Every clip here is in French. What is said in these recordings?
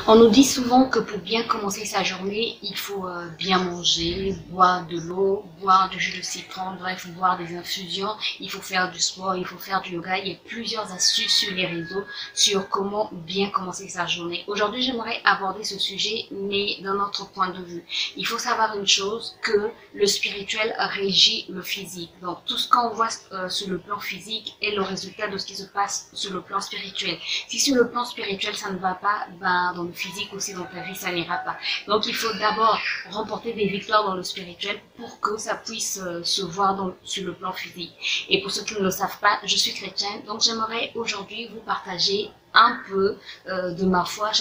On nous dit souvent que pour bien commencer sa journée, il faut bien manger, boire de l'eau, boire du jus de citron, bref, boire des infusions, il faut faire du sport, il faut faire du yoga. Il y a plusieurs astuces sur les réseaux sur comment bien commencer sa journée. Aujourd'hui, j'aimerais aborder ce sujet, mais d'un autre point de vue. Il faut savoir une chose, que le spirituel régit le physique. Donc, tout ce qu'on voit sur le plan physique est le résultat de ce qui se passe sur le plan spirituel. Si sur le plan spirituel, ça ne va pas, ben, dans le physique aussi, dans ta vie, ça n'ira pas. Donc, il faut d'abord remporter des victoires dans le spirituel pour que ça puisse se voir sur le plan physique. Et pour ceux qui ne le savent pas, je suis chrétienne, donc j'aimerais aujourd'hui vous partager un peu de ma foi.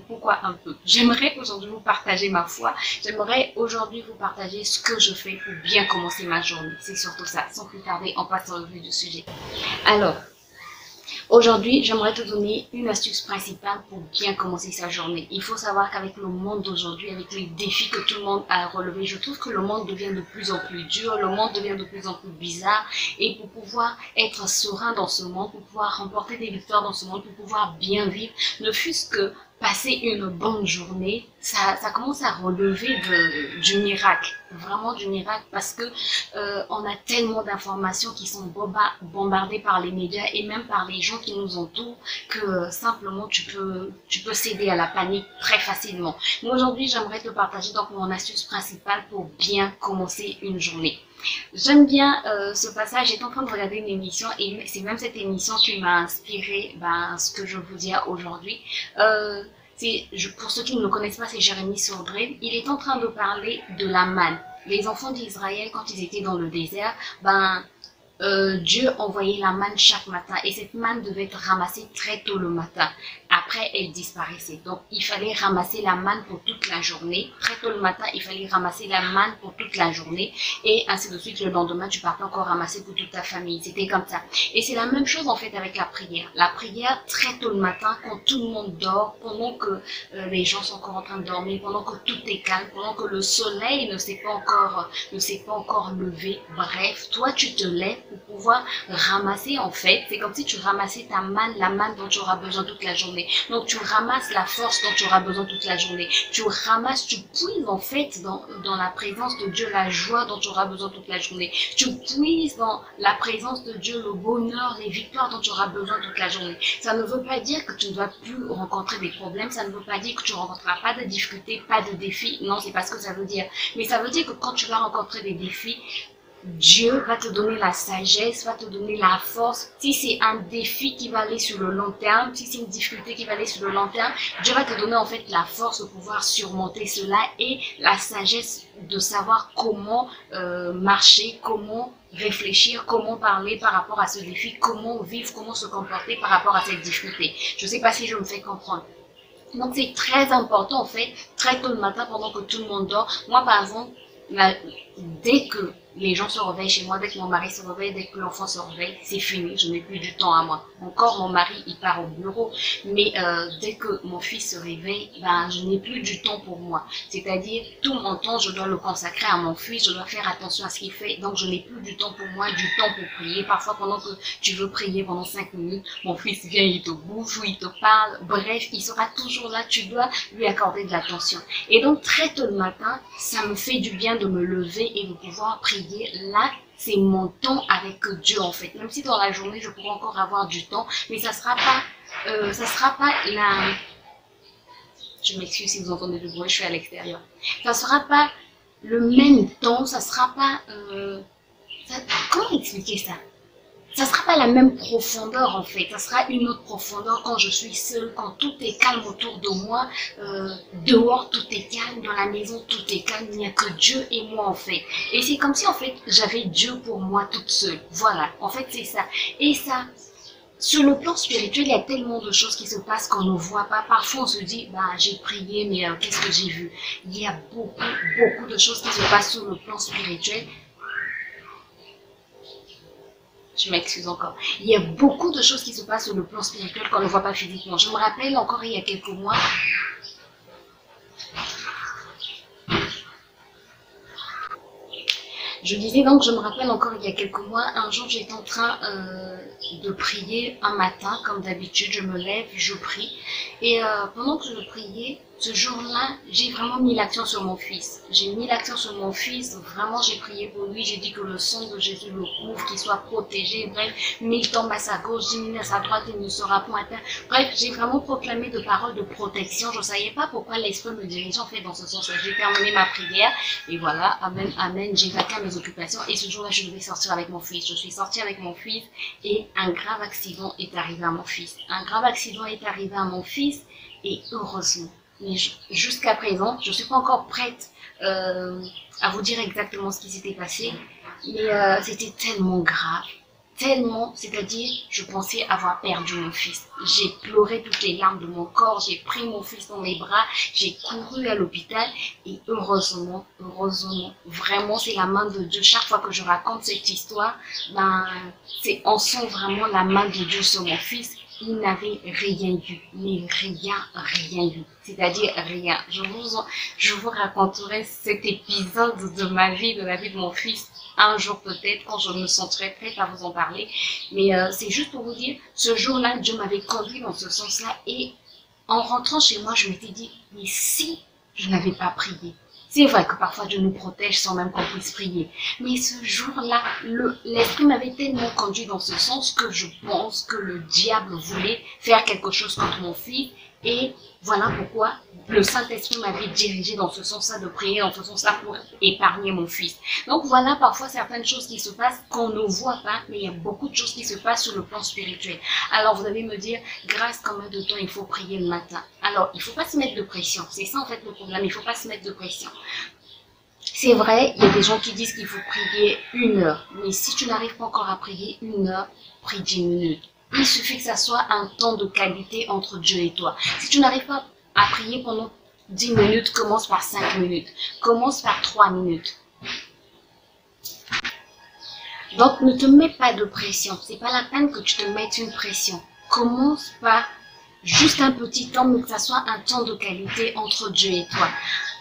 Pourquoi un peu? J'aimerais aujourd'hui vous partager ma foi. J'aimerais aujourd'hui vous partager ce que je fais pour bien commencer ma journée. C'est surtout ça. Sans plus tarder, on passe en revue du sujet. Alors, aujourd'hui, j'aimerais te donner une astuce principale pour bien commencer sa journée. Il faut savoir qu'avec le monde d'aujourd'hui, avec les défis que tout le monde a relevés, je trouve que le monde devient de plus en plus dur, le monde devient de plus en plus bizarre. Et pour pouvoir être serein dans ce monde, pour pouvoir remporter des victoires dans ce monde, pour pouvoir bien vivre, ne fût-ce que passer une bonne journée, ça commence à relever du miracle, vraiment du miracle, parce que on a tellement d'informations qui sont bombardées par les médias et même par les gens qui nous entourent que simplement tu peux céder à la panique très facilement. Moi aujourd'hui, j'aimerais te partager donc mon astuce principale pour bien commencer une journée. J'aime bien ce passage. J'étais en train de regarder une émission et c'est même cette émission qui m'a inspiré ce que je vous dis aujourd'hui. Pour ceux qui ne le connaissent pas, c'est Jérémie Sordred. Il est en train de parler de la manne. Les enfants d'Israël, quand ils étaient dans le désert, Dieu envoyait la manne chaque matin et cette manne devait être ramassée très tôt le matin. Après, elle disparaissait. Donc, il fallait ramasser la manne pour toute la journée. Très tôt le matin, il fallait ramasser la manne pour toute la journée. Et ainsi de suite, le lendemain, tu partais encore ramasser pour toute ta famille. C'était comme ça. Et c'est la même chose, en fait, avec la prière. La prière, très tôt le matin, quand tout le monde dort, pendant que les gens sont encore en train de dormir, pendant que tout est calme, pendant que le soleil ne s'est pas encore levé. Bref, toi, tu te lèves pour pouvoir ramasser, en fait. C'est comme si tu ramassais ta manne, la manne dont tu auras besoin toute la journée. Donc, tu ramasses la force dont tu auras besoin toute la journée. Tu puises en fait dans la présence de Dieu la joie dont tu auras besoin toute la journée. Tu puises dans la présence de Dieu le bonheur, les victoires dont tu auras besoin toute la journée. Ça ne veut pas dire que tu ne vas plus rencontrer des problèmes. Ça ne veut pas dire que tu ne rencontreras pas de difficultés, pas de défis. Non, c'est pas ce que ça veut dire. Mais ça veut dire que quand tu vas rencontrer des défis, Dieu va te donner la sagesse, va te donner la force. Si c'est un défi qui va aller sur le long terme, si c'est une difficulté qui va aller sur le long terme, Dieu va te donner en fait la force de pouvoir surmonter cela et la sagesse de savoir comment marcher, comment réfléchir, comment parler par rapport à ce défi, comment vivre, comment se comporter par rapport à cette difficulté. Je ne sais pas si je me fais comprendre. Donc c'est très important en fait, très tôt le matin pendant que tout le monde dort. Moi par exemple, dès que les gens se réveillent chez moi, dès que mon mari se réveille, dès que l'enfant se réveille, c'est fini, je n'ai plus du temps à moi. Encore mon mari, il part au bureau, mais dès que mon fils se réveille, je n'ai plus du temps pour moi. C'est-à-dire, tout mon temps, je dois le consacrer à mon fils, je dois faire attention à ce qu'il fait, donc je n'ai plus du temps pour moi, du temps pour prier. Parfois, pendant que tu veux prier pendant 5 minutes, mon fils vient, il te bouffe ou il te parle, bref, il sera toujours là, tu dois lui accorder de l'attention. Et donc, très tôt le matin, ça me fait du bien de me lever et de pouvoir prier. Là, c'est mon temps avec Dieu en fait. Même si dans la journée, je pourrais encore avoir du temps, mais ça sera pas la... Je m'excuse si vous entendez du bruit, je suis à l'extérieur. Ça sera pas le même temps, ça sera pas... Comment expliquer ça? Ça sera pas la même profondeur en fait, ça sera une autre profondeur quand je suis seule, quand tout est calme autour de moi, dehors tout est calme, dans la maison tout est calme, il n'y a que Dieu et moi en fait. Et c'est comme si en fait j'avais Dieu pour moi toute seule, voilà, en fait c'est ça. Et ça, sur le plan spirituel, il y a tellement de choses qui se passent qu'on ne voit pas. Parfois on se dit, j'ai prié mais qu'est-ce que j'ai vu? Il y a beaucoup de choses qui se passent sur le plan spirituel. Je m'excuse encore. Il y a beaucoup de choses qui se passent sur le plan spirituel qu'on ne voit pas physiquement. Je me rappelle encore il y a quelques mois, Je disais donc, je me rappelle encore il y a quelques mois, un jour j'étais en train de prier un matin, comme d'habitude, je me lève, je prie. Et pendant que je priais, ce jour-là, j'ai vraiment mis l'accent sur mon fils. J'ai mis l'accent sur mon fils, vraiment j'ai prié pour lui, j'ai dit que le sang de Jésus le couvre, qu'il soit protégé, bref, 1000 tombent à sa gauche, 10 000 à sa droite, il ne sera point atteint. Bref, j'ai vraiment proclamé de paroles de protection. Je ne savais pas pourquoi l'Esprit me dirigeait en fait dans ce sens-là. J'ai terminé ma prière et voilà, amen, amen, j'ai vaqué à mes occupations et ce jour-là, je devais sortir avec mon fils. Je suis sortie avec mon fils et un grave accident est arrivé à mon fils. Un grave accident est arrivé à mon fils et heureusement. Mais jusqu'à présent, je ne suis pas encore prête à vous dire exactement ce qui s'était passé, mais c'était tellement grave, tellement, c'est-à-dire, je pensais avoir perdu mon fils. J'ai pleuré toutes les larmes de mon corps, j'ai pris mon fils dans mes bras, j'ai couru à l'hôpital et heureusement, vraiment c'est la main de Dieu. Chaque fois que je raconte cette histoire, ben, on sent vraiment la main de Dieu sur mon fils. Il n'avait rien eu, mais rien eu. C'est-à-dire rien. Je vous raconterai cet épisode de ma vie, de la vie de mon fils, un jour peut-être, quand je me sentirai prête à vous en parler. Mais c'est juste pour vous dire, ce jour-là, Dieu m'avait conduit dans ce sens-là. Et en rentrant chez moi, je m'étais dit, mais si je n'avais pas prié? C'est vrai que parfois Dieu nous protège sans même qu'on puisse prier. Mais ce jour-là, l'Esprit m'avait tellement conduit dans ce sens que je pense que le diable voulait faire quelque chose contre mon fils. Et voilà pourquoi le Saint-Esprit m'avait dirigé dans ce sens-là, de prier dans ce sens-là pour épargner mon fils. Donc voilà parfois certaines choses qui se passent qu'on ne voit pas, mais il y a beaucoup de choses qui se passent sur le plan spirituel. Alors vous allez me dire, Grâce, combien de temps il faut prier le matin? Alors il ne faut pas se mettre de pression, c'est ça en fait le problème, il ne faut pas se mettre de pression. C'est vrai, il y a des gens qui disent qu'il faut prier 1 heure, mais si tu n'arrives pas encore à prier 1 heure, prie 10 minutes. Il suffit que ça soit un temps de qualité entre Dieu et toi. Si tu n'arrives pas à prier pendant 10 minutes, commence par 5 minutes. Commence par 3 minutes. Donc, ne te mets pas de pression. C'est pas la peine que tu te mettes une pression. Commence par juste un petit temps, mais que ça soit un temps de qualité entre Dieu et toi.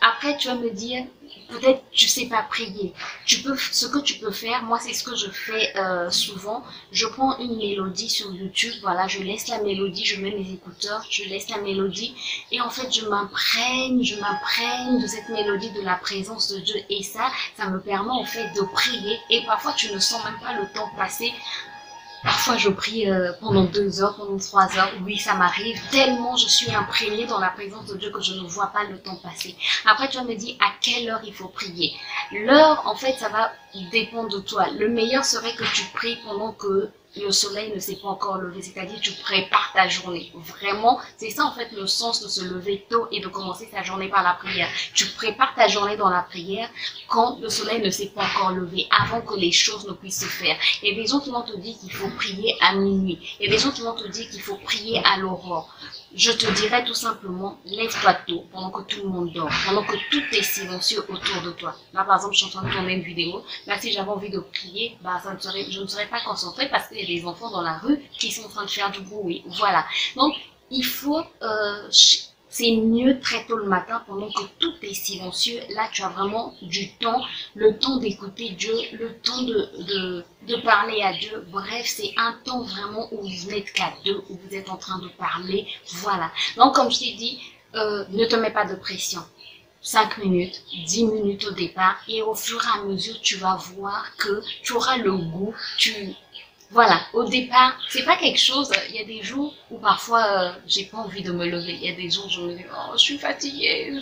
Après, tu vas me dire, peut-être tu sais pas prier. Ce que tu peux faire, moi c'est ce que je fais souvent. Je prends une mélodie sur YouTube, voilà, je laisse la mélodie, je mets mes écouteurs, je laisse la mélodie et en fait je m'imprègne de cette mélodie, de la présence de Dieu et ça me permet en fait de prier et parfois tu ne sens même pas le temps passer. Parfois, je prie pendant 2 heures, pendant 3 heures. Oui, ça m'arrive. Tellement je suis imprégnée dans la présence de Dieu que je ne vois pas le temps passer. Après, tu vas me dire à quelle heure il faut prier. L'heure, en fait, ça va dépendre de toi. Le meilleur serait que tu pries pendant que le soleil ne s'est pas encore levé, c'est-à-dire tu prépares ta journée. Vraiment, c'est ça en fait le sens de se lever tôt et de commencer sa journée par la prière. Tu prépares ta journée dans la prière quand le soleil ne s'est pas encore levé, avant que les choses ne puissent se faire. Il y a des gens qui vont te dire qu'il faut prier à minuit. Il y a des gens qui vont te dire qu'il faut prier à l'aurore. Je te dirais tout simplement, lève-toi tôt, pendant que tout le monde dort, pendant que tout est silencieux autour de toi. Là, par exemple, je suis en train de tourner une vidéo. Là, si j'avais envie de prier, bah, je ne serais pas concentrée parce qu'il y a des enfants dans la rue qui sont en train de faire du bruit. Voilà. Donc, il faut... c'est mieux très tôt le matin pendant que tout est silencieux. Là, tu as vraiment du temps, le temps d'écouter Dieu, le temps de parler à Dieu. Bref, c'est un temps vraiment où vous n'êtes qu'à deux, où vous êtes en train de parler. Voilà. Donc, comme je t'ai dit, ne te mets pas de pression. 5 minutes, 10 minutes au départ et au fur et à mesure, tu vas voir que tu auras le goût, voilà, au départ, c'est pas quelque chose, il y a des jours où parfois j'ai pas envie de me lever, il y a des jours où je me dis, oh, je suis fatiguée,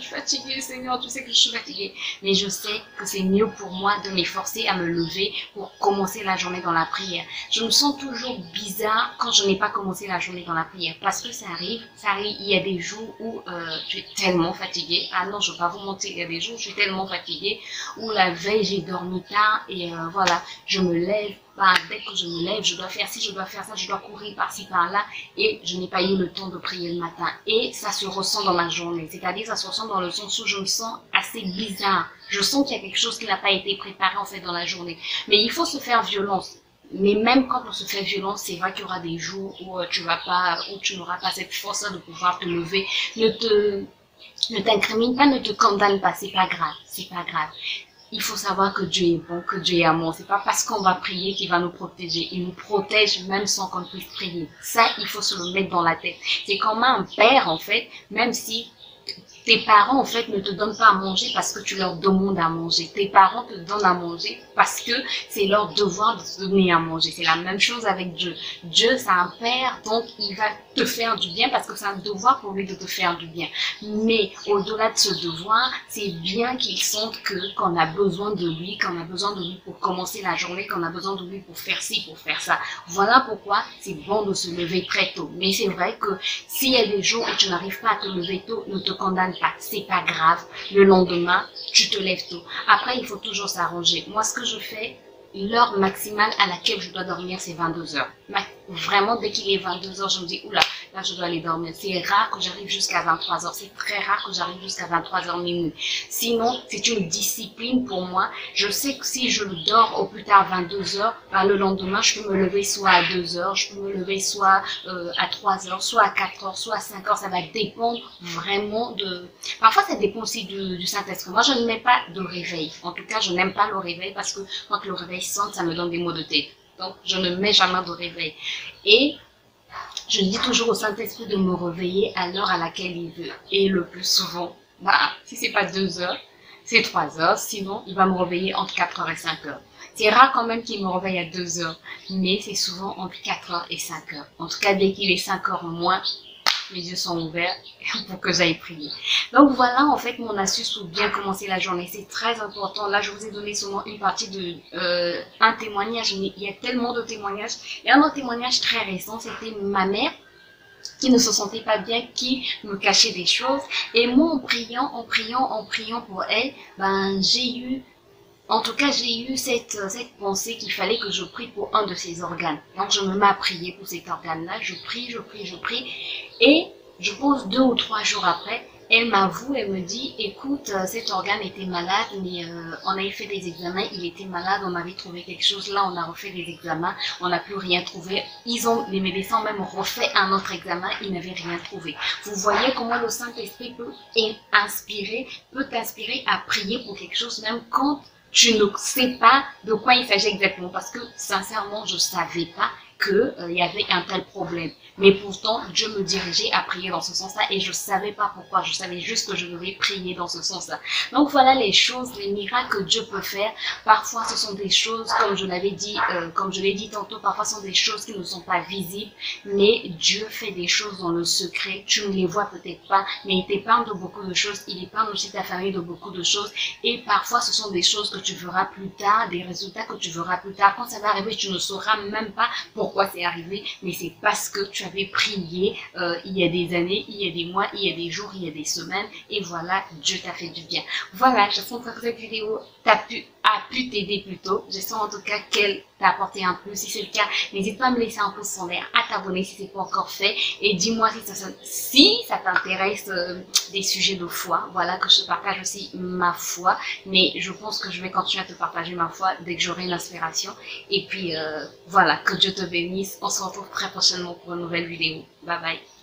Seigneur, tu sais que je suis fatiguée. Mais je sais que c'est mieux pour moi de m'efforcer à me lever pour commencer la journée dans la prière. Je me sens toujours bizarre quand je n'ai pas commencé la journée dans la prière, parce que ça arrive, il y a des jours où je suis tellement fatiguée, ah non, je vais pas vous mentir, il y a des jours où je suis tellement fatiguée, où la veille j'ai dormi tard et voilà, je me lève. Bah, dès que je me lève, je dois faire ci, je dois faire ça, je dois courir par-ci, par-là et je n'ai pas eu le temps de prier le matin. Et ça se ressent dans ma journée, c'est-à-dire ça se ressent dans le sens où je me sens assez bizarre. Je sens qu'il y a quelque chose qui n'a pas été préparé en fait dans la journée. Mais il faut se faire violence. Mais même quand on se fait violence, c'est vrai qu'il y aura des jours où tu n'auras pas cette force de pouvoir te lever. Ne t'incrimine pas, ne te condamne pas, c'est pas grave, c'est pas grave. il faut savoir que Dieu est bon, que Dieu est amour. C'est pas parce qu'on va prier qu'il va nous protéger. Il nous protège même sans qu'on puisse prier. Ça, il faut se le mettre dans la tête. C'est comme un père, en fait, même si tes parents, en fait, ne te donnent pas à manger parce que tu leur demandes à manger. Tes parents te donnent à manger parce que c'est leur devoir de te donner à manger. C'est la même chose avec Dieu. Dieu, c'est un père, donc il va te faire du bien parce que c'est un devoir pour lui de te faire du bien. Mais au-delà de ce devoir, c'est bien qu'il sente qu'on a besoin de lui, qu'on a besoin de lui pour commencer la journée, qu'on a besoin de lui pour faire ci, pour faire ça. Voilà pourquoi c'est bon de se lever très tôt. Mais c'est vrai que s'il y a des jours où tu n'arrives pas à te lever tôt, ne te condamne pas. C'est pas grave. Le lendemain, tu te lèves tôt. Après, il faut toujours s'arranger. Moi, ce que je fais, l'heure maximale à laquelle je dois dormir, c'est 22 heures. Vraiment, dès qu'il est 22 heures, je me dis, oula, là, je dois aller dormir. C'est rare que j'arrive jusqu'à 23 heures. C'est très rare que j'arrive jusqu'à 23 heures minuit. Sinon, c'est une discipline pour moi. Je sais que si je dors au plus tard 22 heures, ben, le lendemain, je peux me lever soit à 2 heures, je peux me lever soit à 3 heures, soit à 4 heures, soit à 5 heures. Ça va dépendre vraiment de... Parfois, ça dépend aussi du Saint-Esprit. Moi, je ne mets pas de réveil. En tout cas, je n'aime pas le réveil parce que quand le réveil sonne, ça me donne des maux de tête. Donc, je ne mets jamais de réveil. Et je dis toujours au Saint-Esprit de me réveiller à l'heure à laquelle il veut. Et le plus souvent, bah, si c'est pas 2 heures, c'est 3 heures. Sinon, il va me réveiller entre 4 heures et 5 heures. C'est rare quand même qu'il me réveille à 2 heures. Mais c'est souvent entre 4 heures et 5 heures. En tout cas, dès qu'il est 5 heures au moins, mes yeux sont ouverts pour que j'aille prier. Donc voilà en fait mon astuce pour bien commencer la journée. C'est très important. Là je vous ai donné seulement une partie de un témoignage, mais il y a tellement de témoignages. Et un autre témoignage très récent, c'était ma mère qui ne se sentait pas bien, qui me cachait des choses. Et moi en priant pour elle, ben en tout cas, j'ai eu cette pensée qu'il fallait que je prie pour un de ses organes. Donc, je me mets à prier pour cet organe-là. Je prie. Et je pense 2 ou 3 jours après, elle m'avoue, elle me dit, écoute, cet organe était malade, mais on avait fait des examens, il était malade, on avait trouvé quelque chose. Là, on a refait des examens, on n'a plus rien trouvé. Les médecins ont même refait un autre examen, ils n'avaient rien trouvé. Vous voyez comment le Saint-Esprit peut t'inspirer à prier pour quelque chose, même quand tu ne sais pas de quoi il s'agit exactement, parce que sincèrement, je ne savais pas qu'il y avait un tel problème. Mais pourtant, Dieu me dirigeait à prier dans ce sens-là et je ne savais pas pourquoi. Je savais juste que je devais prier dans ce sens-là. Donc voilà les choses, les miracles que Dieu peut faire. Parfois, ce sont des choses, comme je l'avais dit, comme je l'ai dit tantôt, parfois ce sont des choses qui ne sont pas visibles, mais Dieu fait des choses dans le secret. Tu ne les vois peut-être pas, mais il t'épargne de beaucoup de choses. Il épargne aussi ta famille de beaucoup de choses. Et parfois, ce sont des choses que tu verras plus tard, des résultats que tu verras plus tard. Quand ça va arriver, tu ne sauras même pas pourquoi c'est arrivé, mais c'est parce que tu avais prié il y a des années, il y a des mois, il y a des jours, il y a des semaines, et voilà, Dieu t'a fait du bien. Voilà, j'espère que cette vidéo a pu t'aider plus tôt. J'espère en tout cas qu'elle t'a apporté un plus. Si c'est le cas, n'hésite pas à me laisser un pouce en l'air, à t'abonner si c'est pas encore fait, et dis-moi si ça t'intéresse des sujets de foi. Voilà, que je te partage aussi ma foi, mais je pense que je vais continuer à te partager ma foi dès que j'aurai l'inspiration. Et puis voilà, que Dieu te bénisse. On se retrouve très prochainement pour une nouvelle vidéo. Bye bye.